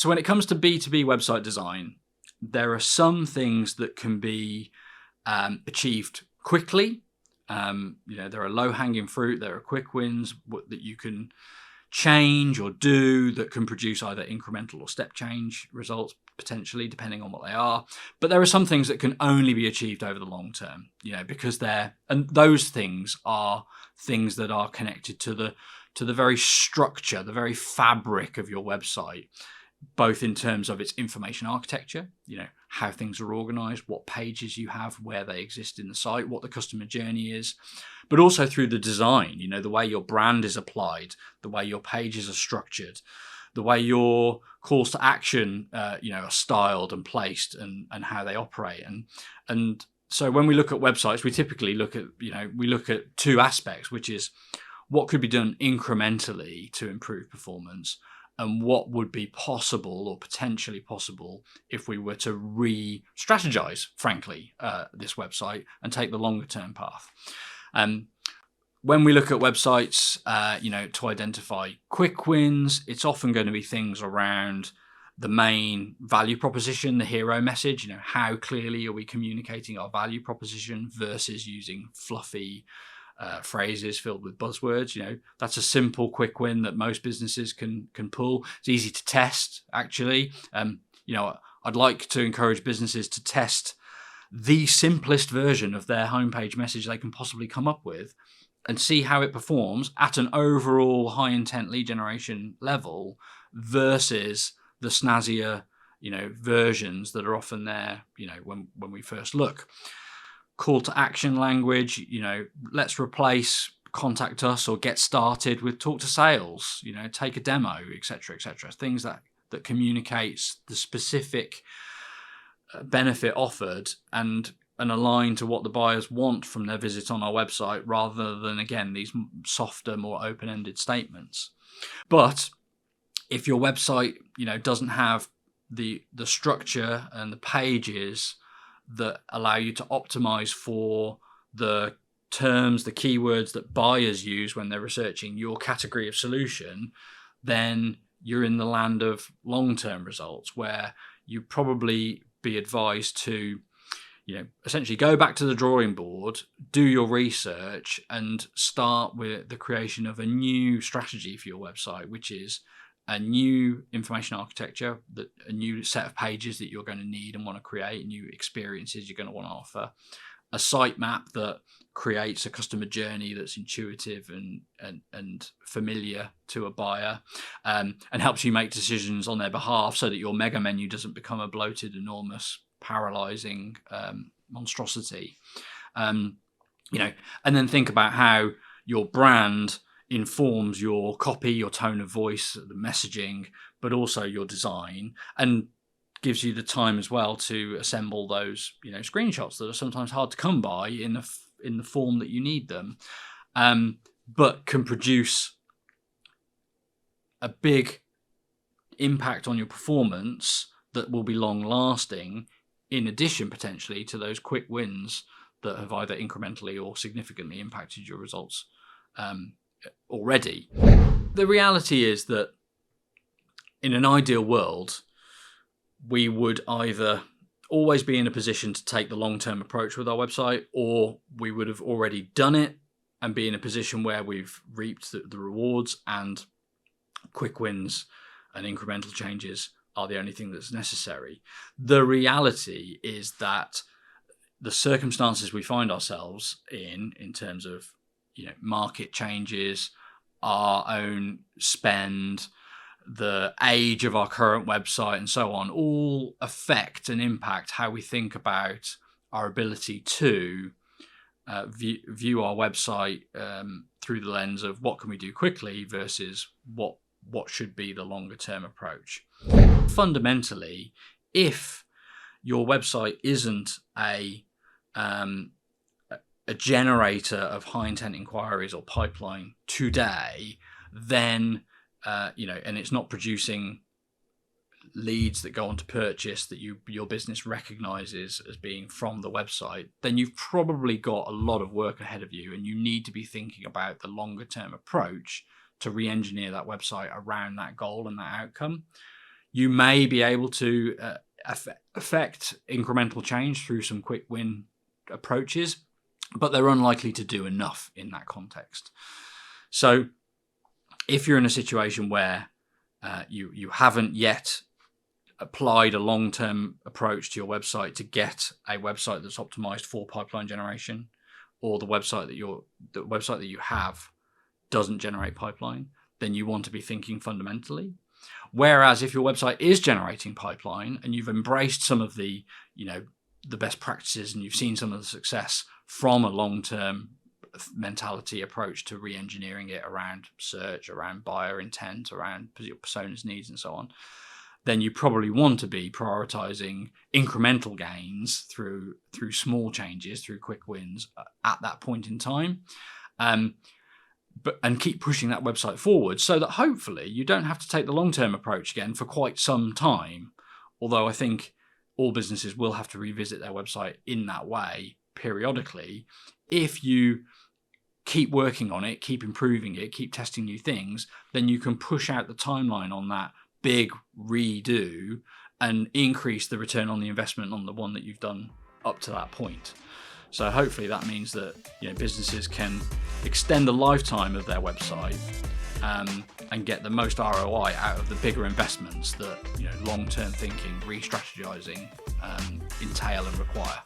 So when it comes to B2B website design, there are some things that can be achieved quickly. There are low-hanging fruit, there are quick wins that you can change or do that can produce either incremental or step change results, potentially, depending on what they are. But there are some things that can only be achieved over the long term, because and those things are things that are connected to the very structure, the very fabric of your website, both in terms of its information architecture, how things are organized, what pages you have, where they exist in the site, what the customer journey is, but also through the design, the way your brand is applied, the way your pages are structured, the way your calls to action, are styled and placed, and how they operate. And so when we look at websites, we typically look at two aspects, which is what could be done incrementally to improve performance, and what would be possible or potentially possible if we were to re-strategize, frankly, this website and take the longer term path. When we look at websites, to identify quick wins, it's often going to be things around the main value proposition, the hero message. How clearly are we communicating our value proposition versus using fluffy phrases filled with buzzwords. That's a simple quick win that most businesses can pull. It's easy to test, actually. I'd like to encourage businesses to test the simplest version of their homepage message they can possibly come up with and see how it performs at an overall high intent lead generation level versus the snazzier versions that are often there when we first look. Call to action language, let's replace contact us or get started with talk to sales, take a demo, etc., etc. Things that communicates the specific benefit offered and align to what the buyers want from their visit on our website, rather than, again, these softer, more open-ended statements. But if your website, doesn't have the structure and the pages that allow you to optimize for the terms, the keywords that buyers use when they're researching your category of solution, then you're in the land of long-term results, where you probably be advised to, essentially go back to the drawing board, do your research, and start with the creation of a new strategy for your website, which is a new information architecture, a new set of pages that you're going to need and want to create, new experiences you're going to want to offer, a sitemap that creates a customer journey that's intuitive and familiar to a buyer, and helps you make decisions on their behalf, so that your mega menu doesn't become a bloated, enormous, paralyzing monstrosity. And then think about how your brand informs your copy, your tone of voice, the messaging, but also your design, and gives you the time as well to assemble those screenshots that are sometimes hard to come by in the form that you need them, but can produce a big impact on your performance that will be long lasting, in addition potentially to those quick wins that have either incrementally or significantly impacted your results already. The reality is that in an ideal world, we would either always be in a position to take the long-term approach with our website, or we would have already done it and be in a position where we've reaped the rewards, and quick wins and incremental changes are the only thing that's necessary. The reality is that the circumstances we find ourselves in terms of market changes, our own spend, the age of our current website, and so on, all affect and impact how we think about our ability to view our website through the lens of what can we do quickly versus what should be the longer term approach. Fundamentally, if your website isn't a generator of high intent inquiries or pipeline today, then and it's not producing leads that go on to purchase that your business recognizes as being from the website, then you've probably got a lot of work ahead of you, and you need to be thinking about the longer term approach to re-engineer that website around that goal and that outcome. You may be able to affect incremental change through some quick win approaches, but they're unlikely to do enough in that context. So if you're in a situation where you haven't yet applied a long-term approach to your website to get a website that's optimized for pipeline generation, or the website that you have doesn't generate pipeline, then you want to be thinking fundamentally. Whereas if your website is generating pipeline and you've embraced some of the best practices and you've seen some of the success from a long-term mentality approach to re-engineering it around search, around buyer intent, around your personas needs and so on, then you probably want to be prioritizing incremental gains through small changes, through quick wins at that point in time. And keep pushing that website forward so that hopefully you don't have to take the long-term approach again for quite some time. Although I think all businesses will have to revisit their website in that way periodically. If you keep working on it, keep improving it, keep testing new things, then you can push out the timeline on that big redo and increase the return on the investment on the one that you've done up to that point. So hopefully that means that businesses can extend the lifetime of their website and get the most ROI out of the bigger investments that long-term thinking, re-strategizing entail and require.